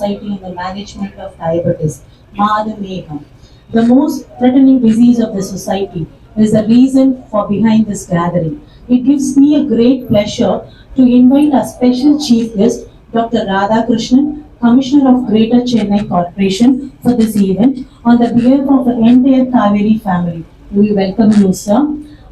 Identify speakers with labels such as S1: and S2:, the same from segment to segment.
S1: society in the management of diabetes, Madhumegam. The most threatening disease of the society is the reason for behind this gathering. It gives me a great pleasure to invite our special chief guest, Dr. Radhakrishnan, Commissioner of Greater Chennai Corporation, for this event on the behalf of the entire Kaveri family. We welcome you, sir.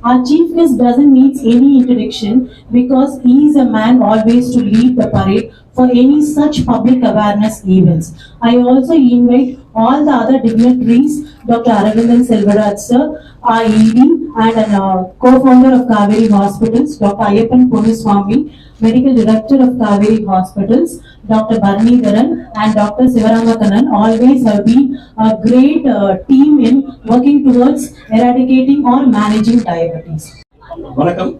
S1: Our chief guest doesn't need any introduction because he is a man always to lead the parade for any such public awareness events. I also invite all the other dignitaries, Dr. Aravindan Selvaraj sir, our ED and co-founder of Kaveri Hospitals, Dr. Ayyappan Ponuswamy, Medical Director of Kaveri Hospitals, Dr. Bharanidharan and Dr. Sivaramakannan always have been a great team in working towards eradicating or managing diabetes.
S2: வணக்கம்.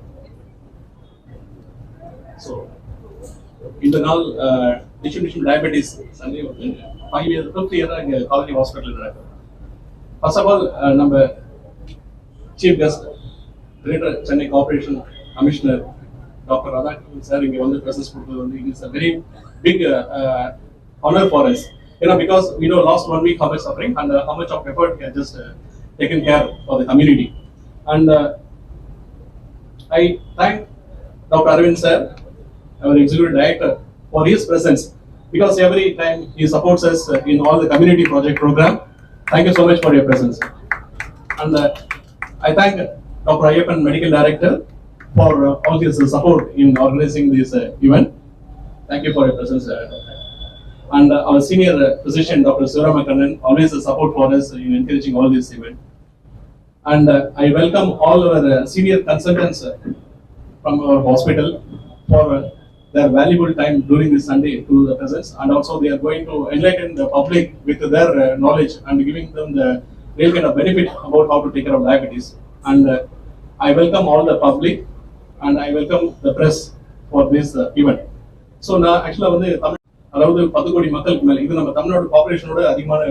S2: So இந்த நாள் distribution diabetes Sunday வந்து 5 years 5th year இங்கே Kaveri hospital நடக்குது. First of all நம்ம chief guest Greater Chennai corporation commissioner doctor Radhakrishnan sir இங்கே வந்து presence கொடுத்தது வந்து it is a very big honor for us. Because we know last 1 week how much suffering and how much of effort he has just taken care for the community. And I thank Dr. Arvind sir, our executive director, for his presence because every time he supports us in all the community project program. Thank you so much for your presence. And I thank Dr. Ayyappan, medical director, for all his support in organizing this event. Thank you for your presence, and our senior physician, Dr. Sivaramakannan, always a support for us in encouraging all this event. And I welcome all our senior consultants from our hospital for their valuable time during this Sunday to the presence, and also they are going to enlighten the public with their knowledge and giving them the real kind of benefit about how to take care of diabetes. And I welcome all the public and I welcome the press for this event. So now actually வந்து அதாவது 10 கோடி மக்களுக்கு மேல இது நம்ம தமிழ்நாடு பாப்புலேஷனோட அதிகமான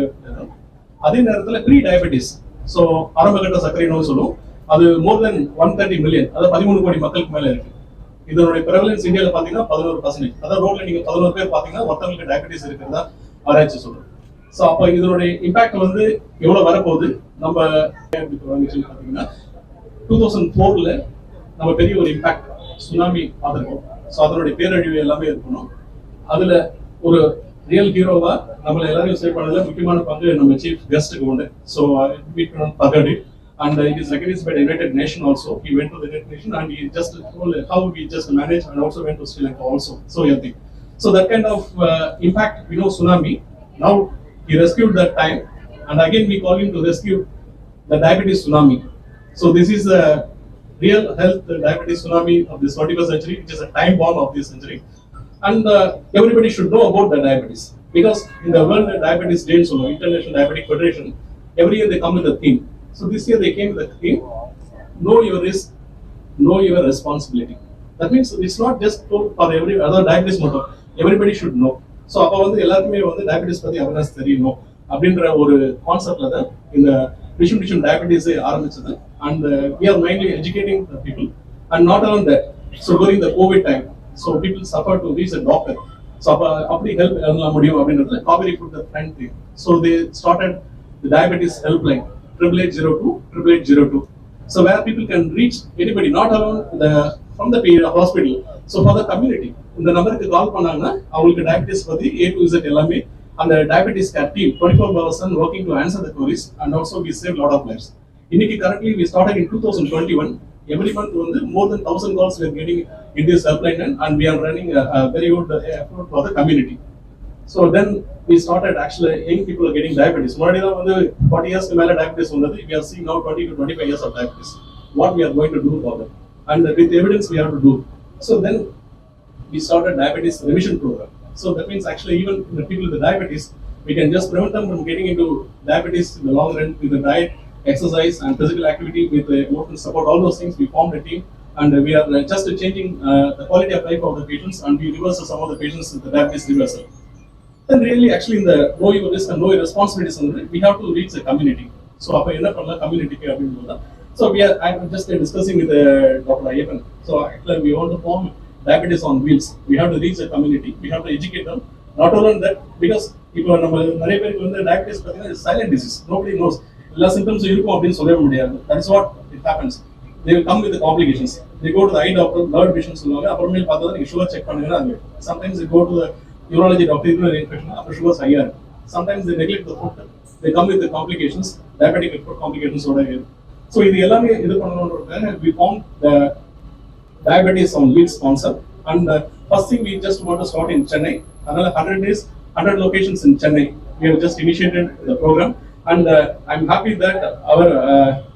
S2: அதே நேரத்தில் ப்ரீ டயபெட்டிஸ் ஸோ ஆரம்பகட்ட சர்க்கரை நோய் சொல்லுவோம் அது மோர் தென் 130 மில்லியன் அதாவது 13 கோடி மக்களுக்கு மேல இருக்கு. இதனுடைய prevalence இந்தியாவில் பார்த்தீங்கன்னா 11%. அதாவது ரோட்ல நீங்க 11 பேர் பார்த்தீங்கன்னா ஒருத்தவங்களுக்கு டயபெட்டிஸ் இருக்கிறதா ஆராய்ச்சி சொல்றோம். ஸோ அப்போ இதனுடைய இம்பாக்ட் வந்து எவ்வளவு வரப்போகுது நம்ம பார்த்தீங்கன்னா 2004ல நம்ம பெரிய ஒரு இம்பாக்ட் சுனாமி பார்த்துருக்கோம். ஸோ அதனுடைய பேரழிவு எல்லாமே இருக்கணும். அதுல ஒரு ரியல் ஹீரோவா நம்மள எல்லாரையும் சேவ் பண்ணதுல முக்கியமான பங்கு நம்ம சீஃப் கெஸ்ட்டுக்கு உண்டு. ஸோ பகடி and it is recognized by the United Nations also. He went to the United Nations and he just told how we just manage and also went to Sri Lanka also. So healthy. So that kind of impact, tsunami. Now he rescued that time and again we call him to rescue the diabetes tsunami. So this is a real health diabetes tsunami of this 21st century, which is a time bomb of this century. And everybody should know about the diabetes because in the World Diabetes Day, International Diabetic Federation, every year they come with a theme. So this year they came with a theme: know your risk, know your responsibility. That means it's not just for every other diabetes motor. Everybody should know. So அப்போ வந்து எல்லாருக்குமே வந்து diabetes பத்தி awareness தெரியணும் அப்படின்ற ஒரு கான்செப்ட்ல தான் இந்த டிஸ்ட்ரிபியூஷன் டயபெட்டிஸ் ஆரம்பிச்சது. And we are mainly educating the people and not only that. So during the COVID time, so people suffer to reach a doctor. So அப்படி ஹெல்ப் பண்ண முடியும் அப்படின்றதுல Kaveri put the front thing. So they started the diabetes helpline 8802. So where people can reach anybody, not alone from the hospital. So for the community, இந்த நம்பருக்கு கால் பண்ணாங்கன்னா அவங்களுக்கு diabetes பத்தி A to Z எல்லாமே அந்த diabetes care team 24/7 working to answer the queries and also we save lot of lives. இன்னைக்கு currently we started in 2021. Every month வந்து more than 1000 calls we are getting in this helpline and we are running a very good effort for the community. So then we started actually young people are getting diabetes. முன்னாடி தான் வந்து 40 years மேல diabetes வந்தது. We are seeing now 20 to 25 years of diabetes. What we are going to do for them and with evidence we have to do. So then we started diabetes remission program. So that means actually even the people with the diabetes, we can just prevent them from getting into diabetes in the long run with the diet, exercise and physical activity with emotional support. All those things we formed a team and we are just changing the quality of life of the patients and we reverse some of the patients with the diabetes reversal. Then really actually in the know your risk and know your responsibilities, we have to reach the community. So appo enna panna community ku appadinudha. So I am just discussing with Dr. Ayyappan. So actually we want to form diabetes on wheels. We have to reach the community. We have to educate them Not only that, because இப்போ நம்ம நிறைய பேருக்கு வந்து diabetes பார்த்தீங்கன்னா silent disease, nobody knows. எல்லா சிம்டம்ஸும் இருக்கும் அப்படின்னு சொல்லவே முடியாது. That is what it happens. They will come with the complications. They go to the eye doctor, blood vision சொல்லுவாங்க, அப்புறமேல் பார்த்தா நீங்க சுகர் செக் பண்ணுங்கன்னா அது. Sometimes they go to the urology doctor, urinary infection, அப்புறம் சுகர் ஹையா இருக்கு. Sometimes they neglect the food. They come with the complications, diabetic foot complications ஓட இருக்கு. So இது எல்லாமே இது பண்ணணும்ன்றதுக்காக we found the diabetes on wheels concept, and first thing we just want to start in Chennai. Another 100 days, 100 locations in Chennai. We have just initiated the program, and I'm happy that our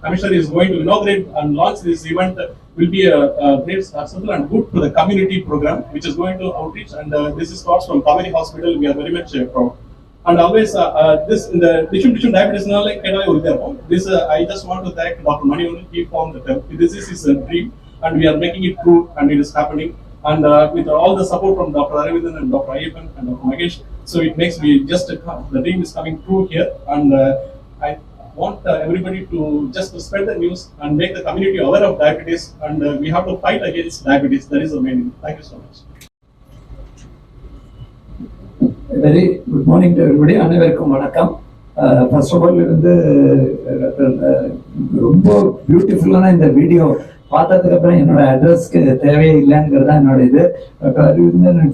S2: commissioner is going to inaugurate and launch this event. Will be a great successful and good to the community program, which is going to outreach, and this is starts from Kaveri Hospital. We are very much proud. And always this in the tissue diabetes like this I just want to thank Dr. Manivannan. He formed that this is his dream, and we are making it true, and it is happening. And with all the support from Dr. Aravindan and Dr. Ayyappan and Dr. Magesh, so it makes me just the dream is coming true here. And I want everybody to just to spread the news and make the community aware of diabetes, and we have to fight against diabetes. That is the main thing. Thank you so much.
S3: Very good morning to everybody. அனைவருக்கும் வணக்கம். First of all வந்து ரொம்ப பியூட்டிஃபுல்லான இந்த video பார்த்ததுக்கு அப்புறம் என்னோட அட்ரஸ்க்கு தேவையே இல்லைங்கிறது தான் என்னோட இது.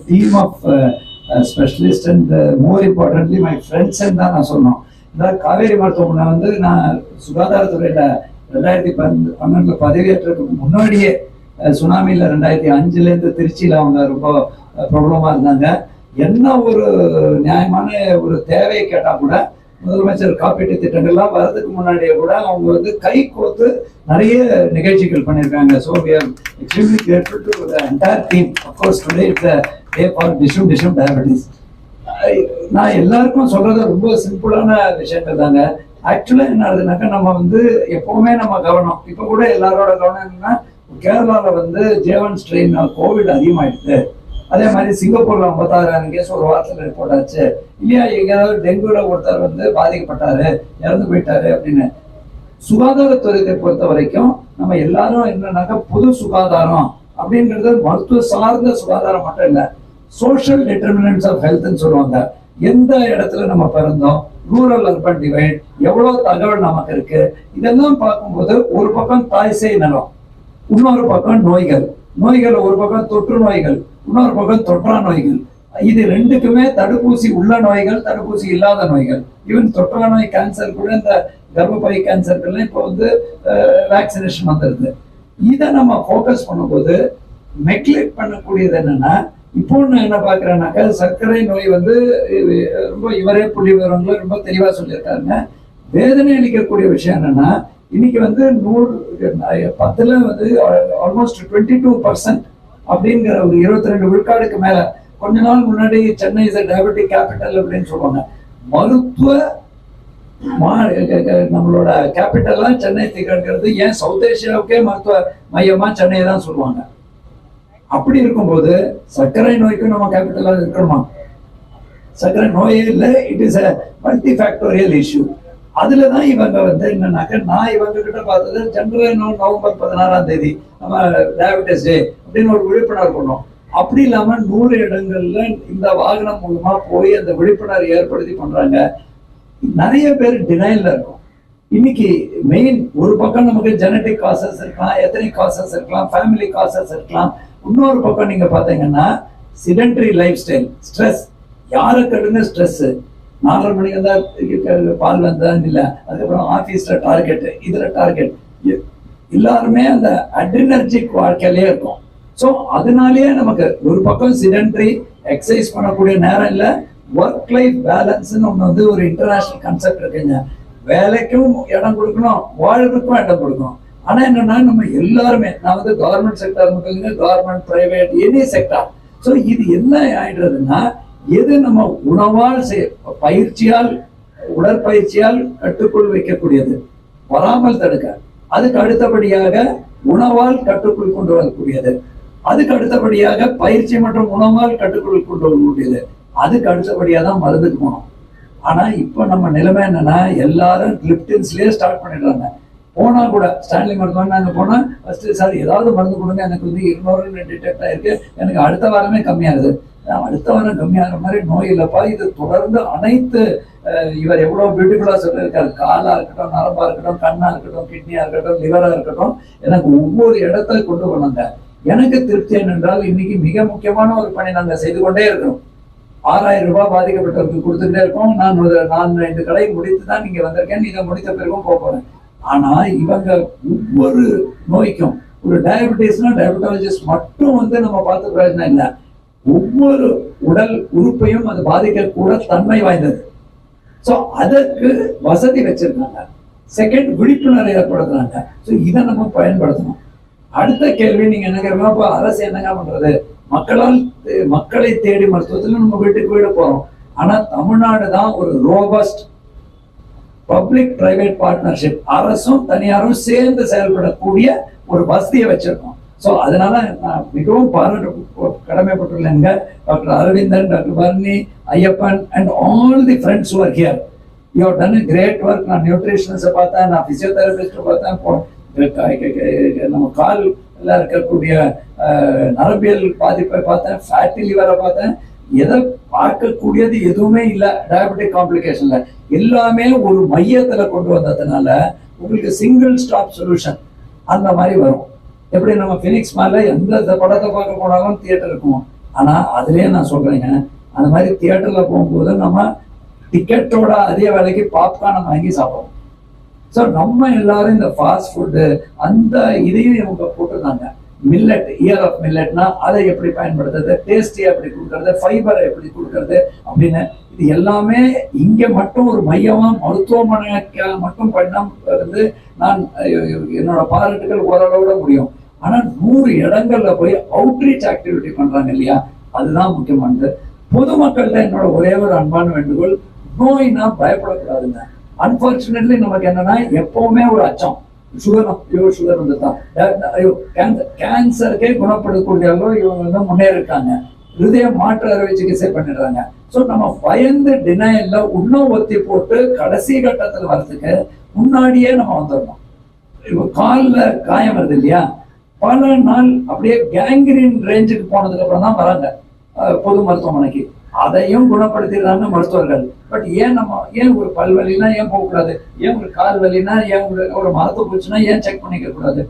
S3: Team of specialist and more importantly my friends தான் நான் சொன்னோம். இந்த காவேரி மருத்துவமனை வந்து நான் சுகாதாரத்துறையில் 2012 பதவியேற்றதுக்கு முன்னாடியே சுனாமியில் 2005 திருச்சியில் அவங்க ரொம்ப ப்ராப்ளமாக இருந்தாங்க. என்ன ஒரு நியாயமான ஒரு தேவையை கேட்டா கூட முதலமைச்சர் காப்பீட்டு திட்டங்கள்லாம் வர்றதுக்கு முன்னாடியே கூட அவங்க வந்து கை கோத்து நிறைய நிகழ்ச்சிகள் பண்ணியிருக்காங்க. So we are extremely grateful to the entire team. Of course today it's a day for Dishoom diabetes. நான் எல்லாருக்கும் சொல்றது ரொம்ப சிம்பிளான விஷயங்கள் தாங்க. ஆக்சுவலா என்ன ஆகுதுனாக்கா, நம்ம வந்து எப்பவுமே நம்ம கவனம், இப்ப கூட எல்லாரோட கவனம் என்னன்னா, கேரளாவில் வந்து J1 ஸ்ட்ரெயின் கோவிட் அதிகமாயிடுது. அதே மாதிரி சிங்கப்பூர்ல 56,000 கேஸ் ஒரு வாரத்தில் ரிப்போர்ட் ஆச்சு. இல்லையா, எங்கேயாவது டெங்குல ஒருத்தர் வந்து பாதிக்கப்பட்டாரு, இறந்து போயிட்டாரு அப்படின்னு. சுகாதாரத்துறையை பொறுத்த வரைக்கும் நம்ம எல்லாரும் என்னன்னாக்கா, பொது சுகாதாரம் அப்படிங்கிறது மருத்துவ சார்ந்த சுகாதாரம் மட்டும் இல்லை, சோஷியல் டிட்டர்மினன்ட்ஸ் ஆஃப் ஹெல்த்ன்னு சொல்லுவாங்க. எந்த இடத்துல நம்ம பிறந்தோம், ரூரல் அர்பன் டிவைட், எவ்வளவு தகவல் நமக்கு இருக்கு, இதெல்லாம் பார்க்கும்போது ஒரு பக்கம் தாய்சேய் நலம், இன்னொரு பக்கம் நோய்கள், ஒரு பக்கம் தொற்று நோய்கள், இன்னொரு பக்கம் தொற்றா நோய்கள். இது ரெண்டுக்குமே தடுப்பூசி உள்ள நோய்கள், தடுப்பூசி இல்லாத நோய்கள். ஈவன் தொற்றா நோய் கேன்சர் கூட, இந்த கர்ப்பப்பை கேன்சருக்கெல்லாம் இப்போ வந்து வேக்சினேஷன் வந்துருது. இதை நம்ம ஃபோக்கஸ் பண்ணும்போது நெக்லெக்ட் பண்ணக்கூடியது என்னன்னா, இப்போ நான் என்ன பார்க்குறேன்னாக்கா, சர்க்கரை நோய் வந்து ரொம்ப இவரே புள்ளி விவரங்களை ரொம்ப தெளிவாக சொல்லியிருக்காருங்க. வேதனை அளிக்கக்கூடிய விஷயம் என்னன்னா, இன்னைக்கு வந்து 110 வந்து ஆல்மோஸ்ட் 22% அப்படிங்கிற ஒரு 22 விழுக்காடுக்கு மேல. கொஞ்ச நாள் முன்னாடி சென்னை இஸ் டயபெட்டிக் கேபிட்டல் அப்படின்னு சொல்லுவாங்க. மருத்துவ நம்மளோட கேபிட்டல்லாம் சென்னை திகழ்கிறது. ஏன் சவுத் ஏசியாவுக்கே மருத்துவ மையமா சென்னை தான் சொல்லுவாங்க. அப்படி இருக்கும்போது சர்க்கரை நோய்க்கு நம்ம கேபிட்டலா இருக்கணுமா? சர்க்கரை நோயே இல்லை, it is a multi factorial issue. அதுலதான் இவங்க வந்து என்னன்னாக்க, நான் இவங்க கிட்ட பார்த்தது ஜனவரி நவம்பர் 16 நம்ம டயபெட்டிஸ் டே அப்படின்னு ஒரு விழிப்புணர்வு பண்ணோம். அப்படி இல்லாம 100 இடங்கள்ல இந்த வாகனம் மூலமா போய் அந்த விழிப்புணர்வு ஏற்படுத்தி பண்றாங்க. நிறைய பேர் டினைல்ல இருக்கும். இன்னைக்கு மெயின் ஒரு பக்கம் நமக்கு ஜெனட்டிக் காசஸ் இருக்கலாம், எத்தனிக் காசஸ் இருக்கலாம், ஃபேமிலி காசஸ் இருக்கலாம். இன்னொரு பக்கம் நீங்க பாத்தீங்கன்னா சிடென்டரி லைஃப் ஸ்டைல், ஸ்ட்ரெஸ். யாருக்கு எடுங்க ஸ்ட்ரெஸ், 4:30 மணிக்கு தான் பால் வந்தான் இல்லை, அதுக்கப்புறம் ஆஃபீஸ்ல டார்கெட், இதுல டார்கெட், எல்லாருமே அந்த அட்ரினர்ஜிக் வாழ்க்கையிலே இருக்கும். ஸோ அதனாலேயே நமக்கு ஒரு பக்கம் சிடென்டரி எக்ஸசைஸ் பண்ணக்கூடிய நேரம் இல்லை. ஒர்க் லைஃப் பேலன்ஸ்ன்னு ஒன்று வந்து ஒரு இன்டர்நேஷனல் கான்செப்ட் இருக்குங்க. வேலைக்கும் இடம் கொடுக்கணும், வாழ்வுக்கும் இடம் கொடுக்கணும். ஆனா என்னன்னா, நம்ம எல்லாருமே, நான் வந்து கவர்மெண்ட் செக்டர் மட்டும் இல்லை, government, private, any sector. So இது என்ன ஆயிடுறதுன்னா, எது நம்ம உணவால் பயிற்சியால், உடற்பயிற்சியால் கட்டுக்குள் வைக்கக்கூடியது, வராமல் தடுக்க. அதுக்கு அடுத்தபடியாக உணவால் கட்டுக்குள் கொண்டு வரக்கூடியது, அதுக்கு அடுத்தபடியாக பயிற்சி மற்றும் உணவால் கட்டுக்குள் கொண்டு வரக்கூடியது, அதுக்கு அடுத்தபடியாக தான் மருந்துக்கு போகணும். ஆனா இப்ப நம்ம நிலைமை என்னன்னா, எல்லாரும் லிப்டின்ஸ்லயே ஸ்டார்ட் பண்ணிடுறாங்க. போனா கூட ஸ்டான்லி மருத்துவமனை அங்கே போனா ஃபர்ஸ்ட், சார் ஏதாவது மருந்து கொடுங்க, எனக்கு வந்து 200 டிடெக்ட் ஆயிருக்கு, எனக்கு அடுத்த வாரமே கம்மியாகுது. அடுத்த வாரம் கம்மியாகிற மாதிரி நோய் இல்லப்பா, இது தொடர்ந்து அனைத்து இவர் எவ்வளவு பியூட்டிஃபுல்லா சொல்லியிருக்காரு, காலா இருக்கட்டும், நரம்பா இருக்கட்டும், கண்ணா இருக்கட்டும், கிட்னியா இருக்கட்டும், லிவரா இருக்கட்டும், எனக்கு ஒவ்வொரு இடத்துல கொண்டு போனாங்க. எனக்கு திருப்தி என்னென்றால் இன்னைக்கு மிக முக்கியமான ஒரு பணி நாங்க செய்து கொண்டே இருக்கிறோம். 6000 ரூபாய் பாதிக்கப்பட்டவருக்கு கொடுத்துட்டே இருக்கோம். நான் இந்த கடை முடித்து தான் நீங்க வந்திருக்கேன், இதை முடித்த பிறகும் போறேன். ஆனா இவங்க ஒவ்வொரு நோய்க்கும் ஒரு டயபெட்டிஸ்னா டயபெட்டாலஜிஸ்ட் மட்டும் நம்ம பார்த்து பிரயோஜனம் இல்லை. ஒவ்வொரு உடல் உறுப்பையும் அது பாதிக்கக்கூட தன்மை வாய்ந்தது. ஸோ அதற்கு வசதி வச்சிருக்காங்க. செகண்ட், விழிப்புணர்வு ஏற்படுத்துறாங்க. ஸோ இதை நம்ம பயன்படுத்தணும். அடுத்த கேள்வி நீங்க என்ன கேட்கணும், இப்போ அரசு என்னங்க பண்றது? மக்களை தேடி மருத்துவத்துல நம்ம வீட்டுக்கு வீடு போறோம். ஆனா தமிழ்நாடு தான் ஒரு ரோபஸ்ட் பப்ளிக் பிரைவேட் பார்ட்னர்ஷிப், அரசும் தனியாரும் சேர்ந்து செயல்படக்கூடிய ஒரு வசதியை வச்சிருக்கோம். ஸோ அதனால நான் மிகவும் கடமைப்பட்டுள்ளேங்க. Doctor Aravindan, doctor Barni, Ayyappan and all the friends who are here. You have done a great work. நான் நியூட்ரிஷனிஸ்ட்டை பார்த்தேன், நான் பிசியோதெரபிஸ்ட்டை பார்த்தேன், நம்ம கால் எல்லாம் இருக்கக்கூடிய நரம்பியல் பாதிப்பை பார்த்தேன், ஃபேட்டி லிவரை பார்த்தேன். எதை பார்க்கக்கூடியது எதுவுமே இல்லை டயபெட்டிக் காம்ப்ளிகேஷன்ல. எல்லாமே ஒரு மையத்துல கொண்டு வந்ததுனால உங்களுக்கு சிங்கிள் ஸ்டாப் சொல்யூஷன் அந்த மாதிரி வரும். எப்படி நம்ம பினிக்ஸ் மேல எந்த படத்தை பார்க்க போனாலும் தியேட்டர் இருக்கும். ஆனா அதுலயே நான் சொல்றேங்க, அந்த மாதிரி தியேட்டர்ல போகும்போது நம்ம டிக்கெட்டோட அதே வேலைக்கு பாப்கார்ன் வாங்கி சாப்பிடுவோம். ஸோ நம்ம எல்லாரும் இந்த ஃபாஸ்ட் ஃபுட்டு அந்த இதையும் இவங்க போட்டுருந்தாங்க. மில்லட், இயர் ஆஃப் மில்லட்னா அதை எப்படி பயன்படுத்துறது, டேஸ்டியா எப்படி கொடுக்கறது, ஃபைபரை எப்படி கொடுக்கறது அப்படின்னு இது எல்லாமே இங்க மட்டும் ஒரு மையமா மருத்துவமனைக்கு மட்டும் பண்ண இருந்து நான் என்னோட பாராட்டுகள் ஓரளவோட முடியும். ஆனா 100 இடங்கள்ல போய் அவுட்ரீச் ஆக்டிவிட்டி பண்றாங்க இல்லையா, அதுதான் முக்கியமானது. பொதுமக்கள்கிட்ட என்னோட ஒரே ஒரு அன்பான வேண்டுகோள், நோய்னா பயப்படக்கூடாதுங்க. அன்பார்ச்சுனேட்லி நமக்கு என்னன்னா எப்பவுமே ஒரு அச்சம், சுகர் வந்துதான், கேன்சருக்கே குணப்படுத்தக்கூடியவங்க இவங்க முன்னேறிட்டாங்க, ஹிருதய மாற்று அறுவை சிகிச்சை பண்ணிடுறாங்க. ஸோ நம்ம பயந்து டினையல்ல இன்னும் ஒத்தி போட்டு கடைசி கட்டத்தில் வர்றதுக்கு முன்னாடியே நம்ம வந்துடணும். இப்போ காலில் காயம் வருது இல்லையா, பல நாள் அப்படியே கேங்கிரீன் ரேஞ்சுக்கு போனதுக்கு அப்புறம் தான் வராங்க பொது மருத்துவமனைக்கு. அதையும் குணப்படுத்திடுறாங்க மருத்துவர்கள். பட் ஏன் ஒரு பல்வலினா ஏன் போகக்கூடாது, ஏன் ஒரு கால் வலினா ஏன் ஒரு மரத்து போச்சுன்னா ஏன் செக் பண்ணிக்க கூடாது?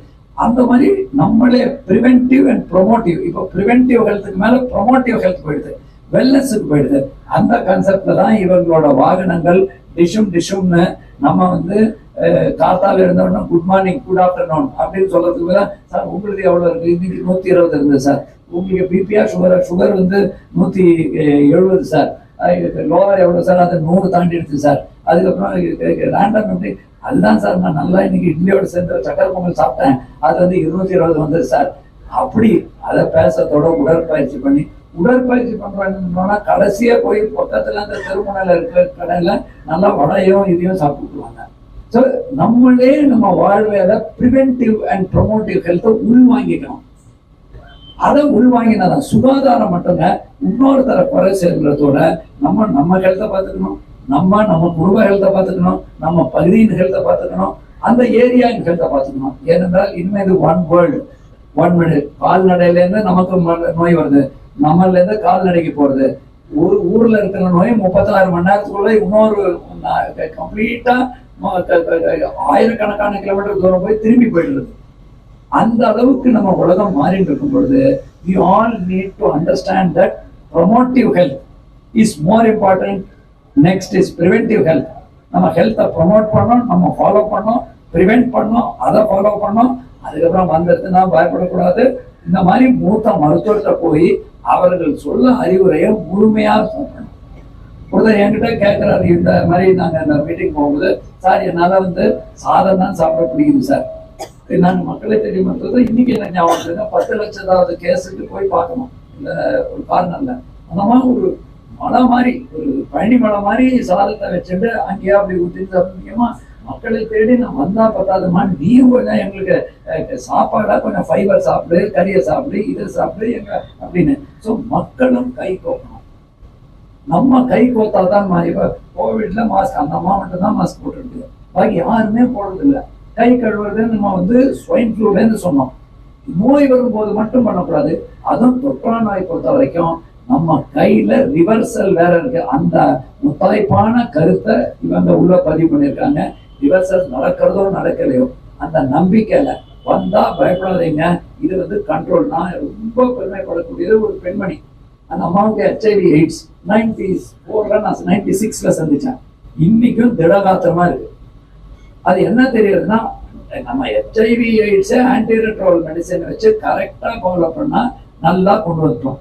S3: அந்த மாதிரி நம்மளே ப்ரிவென்டிவ் அண்ட் ப்ரொமோட்டிவ், இப்போ ப்ரிவென்டிவ் ஹெல்த்துக்கு மேல ப்ரொமோட்டிவ் ஹெல்த் போயிடுது, வெல்னஸுக்கு போயிடுது. அந்த கான்செப்ட்ல தான் இவங்களோட வாகனங்கள் டிஷும்னு நம்ம காத்தால இருந்தோம்னா குட் மார்னிங், குட் ஆஃப்டர்நூன் அப்படின்னு சொல்றதுக்கு தான், சார் உங்களுக்கு எவ்வளவு இருக்கு, இன்னைக்கு 120 இருந்தது சார், உங்களுக்கு பிபிஆ சுகர் 170 சார், லோவர் எவ்வளவு சார், அது 100 தாண்டி எடுத்து சார். அதுக்கப்புறம் ரேண்டம் எப்படி, அதுதான் சார் நான் நல்லா இன்னைக்கு இட்லியோட சேர்ந்து சக்கரை பொங்கல் சாப்பிட்டேன், அது 220 வந்தது சார். அப்படி அதை பேசத்தோட உடற்பயிற்சி பண்றாங்கன்னா கடைசியா போய் பக்கத்துல அந்த தெருமுனையில இருக்கிற கடையில நல்லா வடையும் இதையும் சாப்பிட்டுருவாங்க. ஸோ நம்மளே நம்ம வாழ்வையில ப்ரிவென்டிவ் அண்ட் ப்ரொமோட்டிவ் ஹெல்த்தை உள்வாங்கிக்கணும். அதை உள்வாங்கினாதான் சுகாதாரம் மட்டுங்க. இன்னொருத்தர குறை சேர்க்கிறதோட நம்ம ஹெல்த்தை பார்த்துக்கணும், நம்ம குடும்ப ஹெல்த்தை பார்த்துக்கணும், நம்ம பகுதியின் ஹெல்த்தை பார்த்துக்கணும், அந்த ஏரியாவின் ஹெல்த்தை பார்த்துக்கணும். ஏனென்றால் இனிமே இது ஒன் வேர்ல்டு, ஒன் மினிட். கால்நடையில இருந்து நமக்கு நோய் வருது, நம்மள இருந்து கால்நடைக்கு போறது. ஒரு ஊர்ல இருக்கிற நோய் 36 மணி நேரத்துக்குள்ள இன்னொரு கம்ப்ளீட்டா ஆயிரக்கணக்கான கிலோமீட்டர் தூரம் போய் திரும்பி போயிடுறது. அந்த அளவுக்கு நம்ம உலகம் மாறிட்டு இருக்கும் பொழுது we all need to understand that promotive health is more important. Next is preventive health. நம்ம ஹெல்த்தை ப்ரொமோட் பண்ணோம், நம்ம ஃபாலோ பண்ணோம், ப்ரிவென்ட் பண்ணோம், அதை ஃபாலோ பண்ணோம். அதுக்கப்புறம் வந்துடுதுன்னா பயப்படக்கூடாது. இந்த மாதிரி மூத்த மருத்துவர்கிட்ட போய் அவர்கள் சொல்ல அறிவுரையை முழுமையா சொல்லணும். ஒருத்தர் என்கிட்ட கேட்கிறாரு, இந்த மாதிரி நாங்க இந்த மீட்டிங் போகும்போது, சார் என்னால சாதம் தான் சாப்பிட பிடிக்குது சார், நான் மக்களை தேடி மருத்துவத்தை இன்னைக்கு என்ன ஞாபகம் 10 லட்சத்தாவது கேஸுக்கு போய் பார்க்கணும் இந்த ஒரு காரணம்ல. அந்த மாதிரி ஒரு மலை மாதிரி, ஒரு பழனி மலை மாதிரி சாதத்தை வச்சுட்டு அங்கேயா அப்படி ஊற்றி முக்கியமா மக்களை தேடி நான் வந்தா பத்தாதுமா, நீயும் கொஞ்சம் எங்களுக்கு சாப்பாடா கொஞ்சம் ஃபைபர் சாப்பிடு, கறியை சாப்பிடு, இதை சாப்பிடு எங்க அப்படின்னு. ஸோ மக்களும் கை கோக்கணும். நம்ம கை கோத்தாதான் மாதிரி. இப்போ கோவிட்ல மாஸ்க் அந்த அம்மா மட்டும் தான் மாஸ்க் போட்டுருக்கு, பாக்கி யாருமே போடுறது இல்லை. கை கழுவுறது நம்ம ஸ்வைன் ஃப்ளூலேருந்து சொன்னோம். நோய் வரும்போது மட்டும் பண்ணக்கூடாது. அதுவும் தொற்றா நோய் பொறுத்த வரைக்கும் நம்ம கையில ரிவர்சல் வேற இருக்கு. அந்த முத்தாய்ப்பான கருத்தை இவங்க உள்ள பதிவு பண்ணியிருக்காங்க. ரிவர்சல் நடக்கிறதோ நடக்கலையோ அந்த நம்பிக்கையில வந்தா பயப்படாதீங்க, இது வந்து கண்ட்ரோல். நான் ரொம்ப பெருமைப்படக்கூடியது ஒரு பெண்மணி, அந்த அம்மாவுக்கு HIV AIDS 94ல நான் 96ல சந்திச்சேன். இன்னைக்கும் திடகாத்திரமா இருக்கு. அது என்ன தெரியுதுன்னா, நம்ம HIV AIDS ஆன்டிரெட்ரோவல் மெடிசன் வச்சு கரெக்டா ஃபாலோ பண்ணா நல்லா கொண்டு வந்துட்டோம்.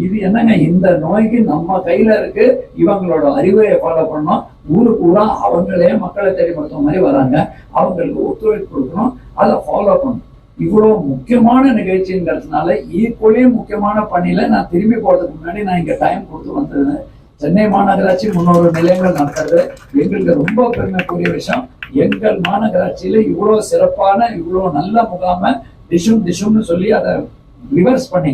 S3: இது என்னங்க, இந்த நோய்க்கு நம்ம கையில இருக்கு. இவங்களோட அறிவுரையை ஃபாலோ பண்ணோம். ஊருக்கு ஊரா அவங்களே மக்களை தேடி மருத்துவ மாதிரி வராங்க. அவங்களுக்கு ஒத்துழைப்பு கொடுக்கணும், அதை ஃபாலோ பண்ணணும். இவ்வளவு முக்கியமான நிகழ்ச்சிங்கிறதுனால ஈக்குவலி முக்கியமான பணியில நான் திரும்பி போறதுக்கு முன்னாடி நான் இங்க டைம் கொடுத்து வந்தது. சென்னை மாநகராட்சி 300 நிலையங்கள் நடக்கிறது. எங்களுக்கு ரொம்ப பெருமைக்குரிய விஷயம். எங்கள் மாநகராட்சியில இவ்வளவு சிறப்பான இவ்வளவு நல்ல முகாம டிஷும்னு சொல்லி அதை ரிவர்ஸ் பண்ணி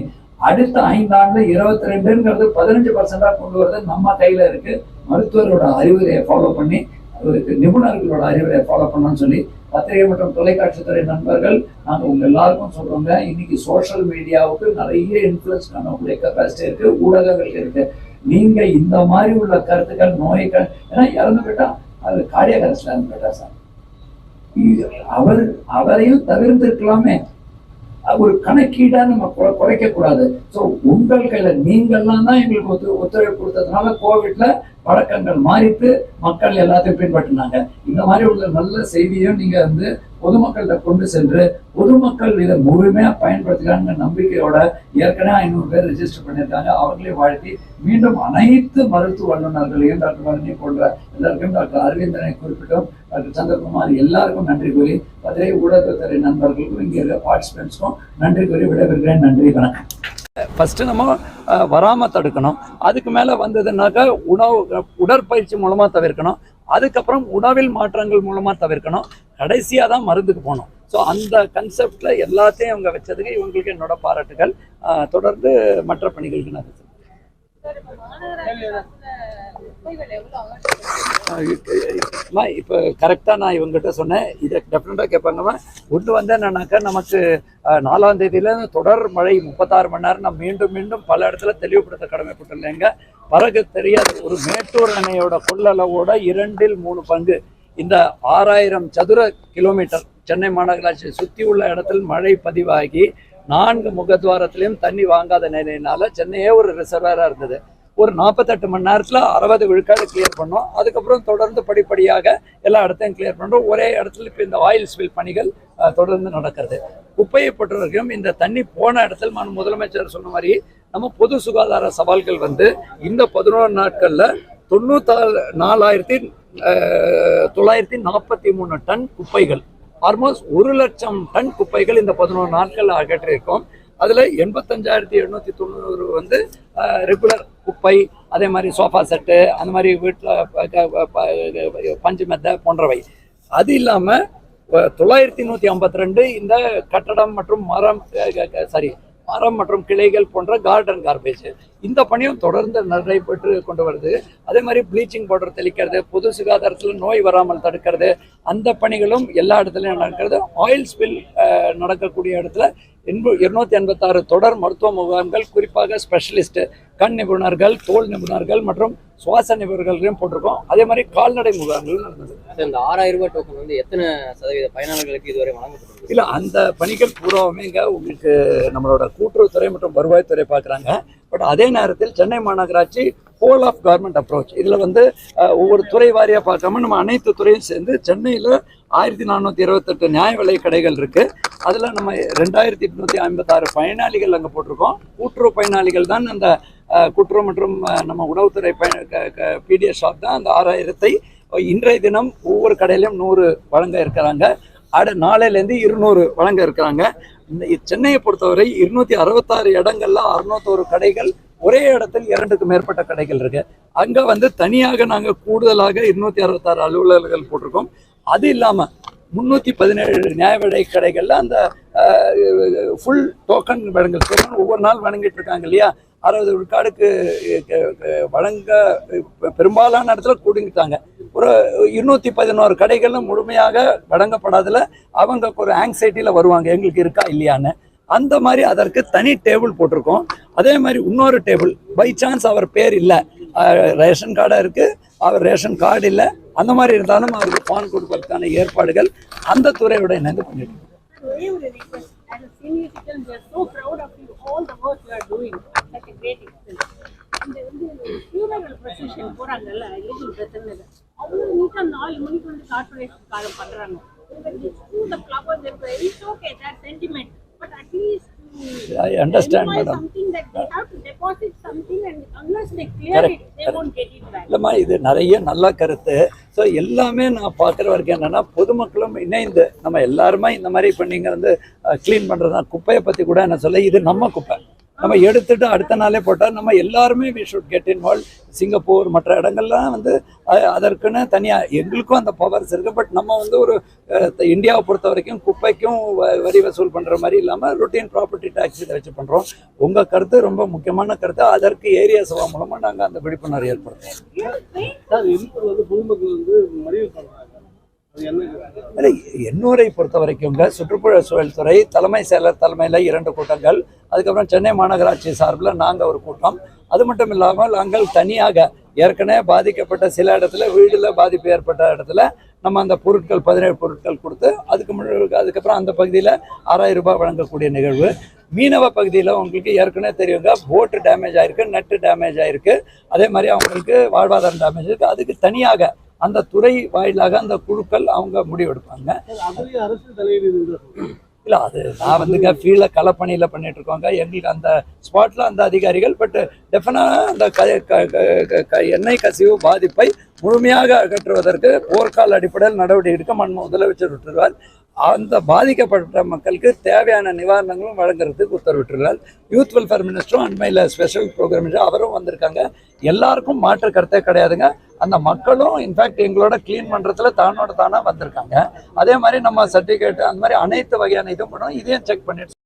S3: அடுத்த 5 ஆண்டுல 22ங்கிறது 15% கொண்டு வரது நம்ம கையில இருக்கு. மருத்துவரோட அறிவுரையை ஃபாலோ பண்ணி, நிபுணர்களோட அறிவுரையை ஃபாலோ பண்ணணும்னு சொல்லி பத்திரிகை மற்றும் தொலைக்காட்சி துறை நண்பர்கள் நாங்கள் உங்க எல்லாருக்கும் சொல்றோங்க. இன்னைக்கு சோசியல் மீடியாவுக்கு நிறைய இன்ஃபுளுன்ஸ் பண்ணக்கூடிய கெப்பாசிட்டி இருக்கு, ஊடகங்கள் இருக்கு. நீங்க இந்த மாதிரி உள்ள கருத்துக்கள், நோய்கள், ஏன்னா இறந்து போயிட்டா அது கார்டியாக் அரெஸ்ட்ல இறந்து போயிட்டா சார், அவரையும் தவிர்த்திருக்கலாமே. ஒரு கணக்கீடா நம்ம குறைக்க கூடாது. ஸோ உங்கள் கையில நீங்கள்லாம் தான் எங்களுக்கு ஒத்துழைப்பு கொடுத்ததுனால கோவிட்ல வழக்கங்கள் மாறிட்டு மக்கள் எல்லாத்தையும் பின்பற்றினாங்க. இந்த மாதிரி உள்ள நல்ல செய்தியும் நீங்க வந்து பொதுமக்கள்கிட்ட கொண்டு சென்று பொதுமக்கள் இதை முழுமையா பயன்படுத்துகிறாங்க நம்பிக்கையோட ஏற்கனவே 500 பேர் ரெஜிஸ்டர் பண்ணியிருக்காங்க. அவர்களே வாழ்த்தி மீண்டும் அனைத்து மருத்துவ வல்லுநர்களையும் டாக்டர் வரணி போன்ற எல்லாருக்கும், டாக்டர் அரவிந்தனை குறிப்பிட்டோம், டாக்டர் சந்திரகுமார் எல்லாருக்கும் நன்றி கூறி, பத்திரிகை ஊடகத்துறை நண்பர்களுக்கும் இங்கே இருக்க பார்ட்டிசிபென்ட்ஸ்க்கும் நன்றி கூறி விடைபெறுகிறேன். நன்றி, வணக்கம். ஃபர்ஸ்ட் நம்ம வராமல் தடுக்கணும். அதுக்கு மேலே வந்ததுனாக்கா உடற்பயிற்சி மூலமாக தவிர்க்கணும். அதுக்கப்புறம் உணவில் மாற்றங்கள் மூலமாக தவிர்க்கணும். கடைசியாக தான் மருந்துக்கு போகணும். ஸோ அந்த கன்செப்டில் எல்லாத்தையும் அவங்க வச்சதுக்கு இவங்களுக்கு என்னோட பாராட்டுகள். தொடர்ந்து மற்ற பணிகளுக்கு நான் இப்போ கரெக்டாக நான் இவங்ககிட்ட சொன்னேன். இதை டெஃபினட்டாக கேட்பாங்கம்மா. ஒன்று வந்து என்னன்னாக்கா, நமக்கு 4ஆம் தேதியில தொடர் மழை 36 மணி நேரம் நான் மீண்டும் பல இடத்துல தெளிவுபடுத்த கடமைப்பட்டுள்ளேங்க. பிறகு தெரியாது, ஒரு மேட்டூர் அணையோட கொள்ளளவோட 2/3 பங்கு இந்த 6000 சதுர கிலோமீட்டர் சென்னை மாநகராட்சியை சுற்றி உள்ள இடத்தில் மழை பதிவாகி 4 முகத்வாரத்திலையும் தண்ணி வாங்காத நிலையினால சென்னையே ஒரு ரிசர்வராக இருந்தது. ஒரு 48 மணி நேரத்தில் 60 விழுக்காடு கிளியர் பண்ணோம். அதுக்கப்புறம் தொடர்ந்து படிப்படியாக எல்லா இடத்தையும் கிளியர் பண்ணுறோம். ஒரே இடத்துல இப்போ இந்த ஆயில் ஸ்பில் பணிகள் தொடர்ந்து நடக்கிறது. குப்பையை பொறுத்தவரைக்கும் இந்த தண்ணி போன இடத்துல முதலமைச்சர் சொன்ன மாதிரி நம்ம பொது சுகாதார சவால்கள் வந்து இந்த 11 நாட்களில் 94,943 டன் குப்பைகள், ஆல்மோஸ்ட் 1 லட்சம் டன் குப்பைகள் இந்த 11 நாட்கள் அகற்றியிருக்கோம். அதில் 85,790 வந்து ரெகுலர் குப்பை, அதே மாதிரி சோஃபா செட்டு, அந்த மாதிரி வீட்டில் பஞ்சு மெத்தை போன்றவை. அது இல்லாமல் 952 இந்த கட்டடம் மற்றும் மரம் மற்றும் கிளைகள் போன்ற கார்டன் கார்பேஜ், இந்த பணியும் தொடர்ந்து நடைபெற்று கொண்டு வருது. அதே மாதிரி ப்ளீச்சிங் பவுடர் தெளிக்கிறது, பொது சுகாதாரத்தில் நோய் வராமல் தடுக்கிறது, அந்த பணிகளும் எல்லா இடத்துலையும் நடக்கிறது. ஆயில் ஸ்பில் நடக்கக்கூடிய இடத்துல 286 தொடர் மருத்துவ முகாம்கள், குறிப்பாக ஸ்பெஷலிஸ்ட், கண் நிபுணர்கள், தோல் நிபுணர்கள் மற்றும் சுவாச நிபுணர்களையும் போட்டிருக்கோம். அதே மாதிரி கால்நடை முகாம்களும் நடந்தது.
S4: இந்த 6000 ரூபாய் டோக்கன் வந்து எத்தனை சதவீத பயனாளர்களுக்கு இதுவரை வழங்கப்பட்டிருக்கு?
S3: இல்லை, அந்த பணிகள் பூராவுமேங்க உங்களுக்கு நம்மளோட கூட்டுறவுத்துறை மற்றும் வருவாய்த்துறை பார்க்குறாங்க. பட் அதே நேரத்தில் சென்னை மாநகராட்சி ஹோல் ஆஃப் கவர்மெண்ட் அப்ரோச், இதில் வந்து ஒவ்வொரு துறை வாரியாக பார்க்காம நம்ம அனைத்து துறையும் சேர்ந்து சென்னையில் 1428 நியாய விலை கடைகள் இருக்குது. அதில் நம்ம 2856 பயனாளிகள் அங்கே போட்டிருக்கோம். கூட்டுறவு பயனாளிகள் தான் அந்த கூட்டுறவு மற்றும் நம்ம உணவுத்துறை பிடிஎஸ் ஷாப் தான் அந்த 6000-ஐ இன்றைய தினம் ஒவ்வொரு கடையிலையும் 100 வழங்க இருக்கிறாங்க. நாளையிலேருந்து 200 வழங்க இருக்கிறாங்க. சென்னையை பொறுத்தவரை 266 இடங்கள்ல 601 கடைகள், ஒரே இடத்தில் 2க்கு மேற்பட்ட கடைகள் இருக்கு. அங்கே வந்து தனியாக நாங்கள் கூடுதலாக 266 அலுவலர்கள் போட்டிருக்கோம். அது இல்லாமல் 317 நியாய விலை கடைகளில் அந்த ஃபுல் டோக்கன் வழங்கல் ஒவ்வொரு நாள் வழங்கிட்டு இருக்காங்க இல்லையா, 60 விழுக்காடுக்கு வழங்க பெரும்பாலான இடத்துல கூடிட்டாங்க. ஒரு 211 கடைகள்ல முழுமையாக வழங்கப்படாதல அவங்க ஒரு ஆங்ஸைட்டியில் வருவாங்க, எங்களுக்கு இருக்கா இல்லையான்னு. அந்த மாதிரி அதற்கு தனி டேபிள் போட்டிருக்கோம். அதே மாதிரி இன்னொரு டேபிள் பை சான்ஸ் அவர் பேர் இல்லை, ரேஷன் கார்டாக இருக்குது, அவர் ரேஷன் கார்டு இல்லை, அந்த மாதிரி இருந்தாலும் அவருக்கு பான் கொடுப்பதற்கான ஏற்பாடுகள் அந்த துறையோட இணைந்து பண்ணிட்டு இருக்கோம்.
S5: ஒரே ஒரு request. As a senior citizen, we are so proud of you, all the work you are doing at a great extent. இந்த funeral procession போறாங்கல்ல, illegal பிரச்சனை, அவ்வளோ நீட்டா 4 மணிக்கு வந்து கார்பரேஷன் காரம் பண்றாங்க. The flowers, it's okay, that sentiment, but at least
S3: I understand, madam.
S5: something that they have to deposit something, and unless they clear
S3: Correct,
S5: it, they won't get it back.
S3: இல்லைம்மா, இது நிறைய நல்ல கருத்து. So எல்லாமே நான் பார்க்குற வரைக்கும் என்னென்னா, பொதுமக்களும் இணைந்து நம்ம எல்லாருமே இந்த மாதிரி இப்போ நீங்கள் வந்து க்ளீன் பண்ணுறது தான். குப்பையை பற்றி கூட என்ன சொல்ல, இது நம்ம குப்பை, நம்ம எடுத்துட்டு அடுத்த நாளே போட்டால் நம்ம எல்லாருமே we should get involve. Singapore மற்ற இடங்கள்லாம் வந்து அதற்குன்னு தனியாக எங்களுக்கும் அந்த பவர்ஸ் இருக்குது. பட் நம்ம வந்து ஒரு இந்தியாவை பொறுத்த வரைக்கும் குப்பைக்கும் வரி வசூல் பண்ணுற மாதிரி இல்லாமல் ரொட்டீன் ப்ராப்பர்ட்டி டேக்ஸ் இதை வச்சு பண்ணுறோம். உங்கள் கருத்து ரொம்ப முக்கியமான கருத்து. அதற்கு ஏரியா சபா மூலமாக நாங்கள் அந்த விழிப்புணர்வு ஏற்படுத்துவோம்.
S2: பொதுமக்கள் வந்து மறியல் பண்ணுறாங்க.
S3: எண்ணூரை பொறுத்த வரைக்குங்க சுற்றுச்சூழல் துறை தலைமை செயலர் தலைமையில் 2 கூட்டங்கள், அதுக்கப்புறம் சென்னை மாநகராட்சி சார்பில் நாங்கள் ஒரு கூட்டம். அது மட்டும் இல்லாமல் நாங்கள் தனியாக ஏற்கனவே பாதிக்கப்பட்ட சில இடத்துல வீடில் பாதிப்பு ஏற்பட்ட இடத்துல நம்ம அந்த பொருட்கள் 17 பொருட்கள் கொடுத்து அதுக்கப்புறம் அந்த பகுதியில் 6000 ரூபாய் வழங்கக்கூடிய நிகழ்வு. மீனவ பகுதியில் உங்களுக்கு ஏற்கனவே தெரியுங்க, போட்டு டேமேஜ் ஆயிருக்கு, நட்டு டேமேஜ் ஆயிருக்கு, அதே மாதிரி அவங்களுக்கு வாழ்வாதாரம் டேமேஜ் இருக்குது. அதுக்கு தனியாக அந்த துறை வாயிலாக அந்த குழுக்கள் அவங்க முடிவெடுப்பாங்க. இல்லை, அது நான் வந்துங்க ஃபீல்டில் களப்பணியில் பண்ணிட்டு இருக்கோங்க. எங்களுக்கு அந்த ஸ்பாட்டில் அந்த அதிகாரிகள், பட் டெஃபினட்டாக அந்த எண்ணெய் கசிவு பாதிப்பை முழுமையாக அகற்றுவதற்கு போர்க்கால அடிப்படையில் நடவடிக்கை எடுக்க முதலமைச்சர் விட்டுருவார். அந்த பாதிக்கப்பட்ட மக்களுக்கு தேவையான நிவாரணங்களும் வழங்குறதுக்கு உத்தரவிட்டுள்ளார். யூத் வெல்ஃபேர் மினிஸ்டரும் அண்மையில் ஸ்பெஷல் ப்ரோக்ராம் அவரும் வந்திருக்காங்க. எல்லாருக்கும் மாற்று கருத்தே கிடையாதுங்க. அந்த மக்களும் இன்ஃபேக்ட் எங்களோட க்ளீன் பண்ணுறதுல தானாக வந்திருக்காங்க. அதே மாதிரி நம்ம சர்டிஃபிகேட் அந்த மாதிரி அனைத்து வகையான இதுவும் பண்ணுவோம். இதையும் செக் பண்ணிட்டு